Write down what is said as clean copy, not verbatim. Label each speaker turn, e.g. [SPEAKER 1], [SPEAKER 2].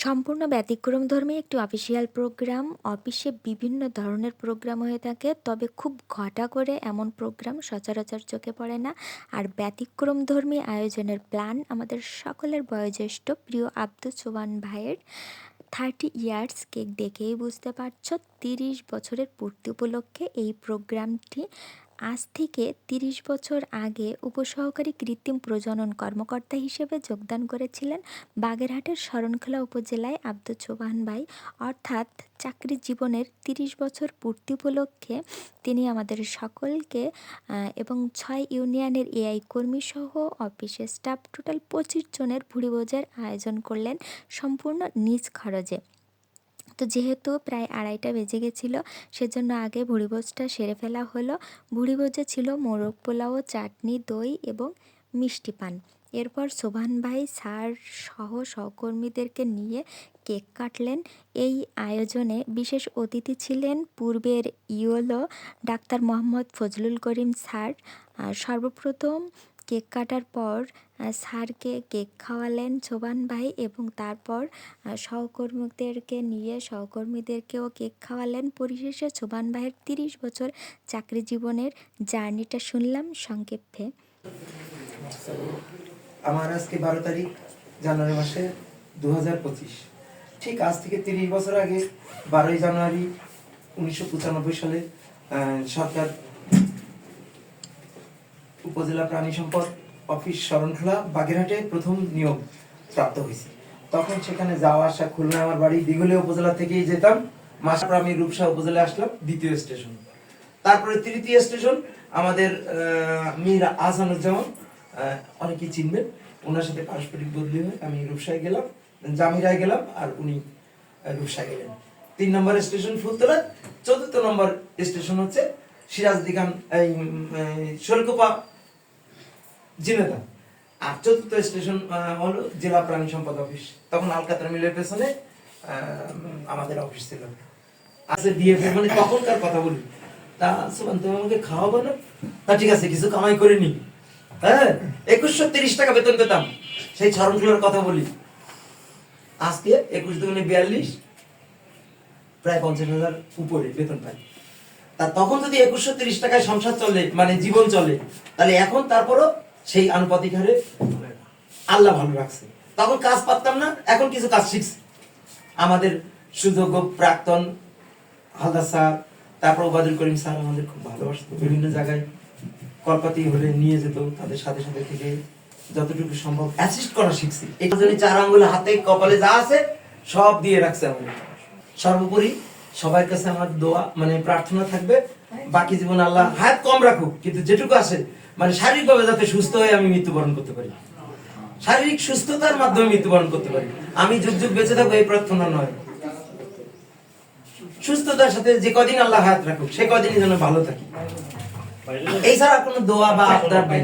[SPEAKER 1] সম্পূর্ণ ব্যতিক্রমধর্মী একটি official programme. অফিসে বিভিন্ন ধরনের প্রোগ্রাম হয়ে থাকে, তবে খুব ঘটা করে এমন প্রোগ্রাম সচরাচর চোখে পড়ে না। আর ব্যতিক্রমধর্মী আয়োজনের প্ল্যান আমাদের সকলের বয়োজ্যেষ্ঠ প্রিয় আব্দুল সোবহান ভাইয়ের 30 ইয়ার্স কেক দেখেই বুঝতে পারছো 30 বছরের পূর্তি উপলক্ষে এই প্রোগ্রামটি। আজ থেকে 30 বছর আগে উপসহকারী কৃত্রিম প্রজনন কর্মকর্তা হিসেবে যোগদান করেছিলেন বাগেরহাটের শরণখোলা উপজেলায় আব্দুল সোবহান ভাই। অর্থাৎ চাকরি জীবনের 30 বছর পূর্তি উপলক্ষে তিনি আমাদের সকলকে এবং 6 ইউনিয়নের এআই কর্মী সহ অফিসের স্টাফ টোটাল 25 জনের ভুরিভোজের আয়োজন করলেন সম্পূর্ণ নিজ খরচে। তো যেহেতু প্রায় 2:30 বেজে গেছিল, সেজন্য আগে ভুরিভোজটা সেরে ফেলা হলো। ভুরিভোজে ছিল মোরগ পোলাও, চাটনি, দই এবং মিষ্টি পান। এরপর সোবহান ভাই স্যার সহ সহকর্মীদেরকে নিয়ে কেক কাটলেন। এই আয়োজনে বিশেষ অতিথি ছিলেন পূর্বের yellow doctor Mohammad Fazlul Karim sir. সর্বপ্রথম কেক কাটার পর স্যারকে কেক খাওয়ালেন সোবহান ভাই এবং তারপর সহকর্মীদেরকেও কেক খাওয়ালেন। পরিশেষে সোবহান ভাইয়ের 30 বছর চাকরি জীবনের জার্নিটা শুনলাম সংক্ষেপে।
[SPEAKER 2] আমার আজকে 12 তারিখ জানুয়ারি মাসে 2025, ঠিক আজ থেকে 30 বছর আগে 12ই জানুয়ারি 1995 সালে সরকার উপজেলা প্রাণী সম্পদ অফিস শরণখোলা বাগেরহাটে প্রথম নিয়োগ প্রাপ্ত হয়েছে। তখন সেখানে যাওয়া আসা, খুলনা আমার বাড়ি, দিঘলিয়া উপজেলা থেকেই যেতাম। মাসপর আমি রূপসা উপজেলায় আসলাম, দ্বিতীয় স্টেশন। তারপরে তৃতীয় স্টেশন আমাদের মীর আহসানুজ্জামান, অনেকেই চিনবেন, ওনার সাথে পারস্পরিক বদলি হয়ে আমি রূপসায় গেলাম, জামিরায় গেলাম, আর উনি রূপসায় গেলেন। 3 নম্বর স্টেশন ফুলতলা। 4র্থ নম্বর স্টেশন হচ্ছে সিরাজদি খান শৈলকুপা জিনেদা। আর 4র্থ স্টেশন হলো জেলা প্রাণী সম্পদ অফিস। তখন আলকাতরা মিলের পেছনে আমাদের অফিস ছিল। আচ্ছা, ডিএফ মানে তখনকার কথা বলি। তা সুবান, তুমি আমাকে খাওয়াবো না? তা ঠিক আছে, কিছু কামাই করে নি। হ্যাঁ, 2130 টাকা বেতন পেতাম। সেই শরণখোলার কথা বলি। আজকে 21 দুগুণে 42, প্রায় 50,000 উপরে বেতন পাই। তা তখন যদি 2130 টাকায় সংসার চলে, মানে জীবন চলে, তাহলে এখন তারপরও সেই আনুপাতিক হারে আল্লাহ ভালো রাখছে। তখন কাজ পারতাম না, এখন কিছু কাজ শিখছি। আমাদের সুযোগ্য প্রাক্তন হালদার স্যার, তারপর ওবায়দুল করিম স্যার আমাদের খুব ভালোবাসতো। বিভিন্ন জায়গায় কলকাতি হলে নিয়ে যেত, তাদের সাথে সাথে থেকে যতটুকু সম্ভব অ্যাসিস্ট করা শিখছি। এই জন্য 4 আঙ্গুলে, হাতে, কপালে যা আছে সব দিয়ে রাখছে আমাদের। সর্বোপরি সবার কাছে আমার দোয়া, মানে প্রার্থনা থাকবে, বাকি জীবন আল্লাহ হায়াত কম রাখুক, কিন্তু যেটুকু আছে মানে শারীরিকভাবে যাতে সুস্থ হয়ে আমি মৃত্যুবরণ করতে পারি, শারীরিক সুস্থতার মাধ্যমে মৃত্যুবরণ করতে পারি। আমি যুগ যুগ বেঁচে থাকবো এই প্রার্থনা নয়, সুস্থতার সাথে যে কদিন আল্লাহ হায়াত রাখুক সে কদিনই যেন ভালো থাকি। এই ছাড়া কোনো দোয়া বা আবদার নেই।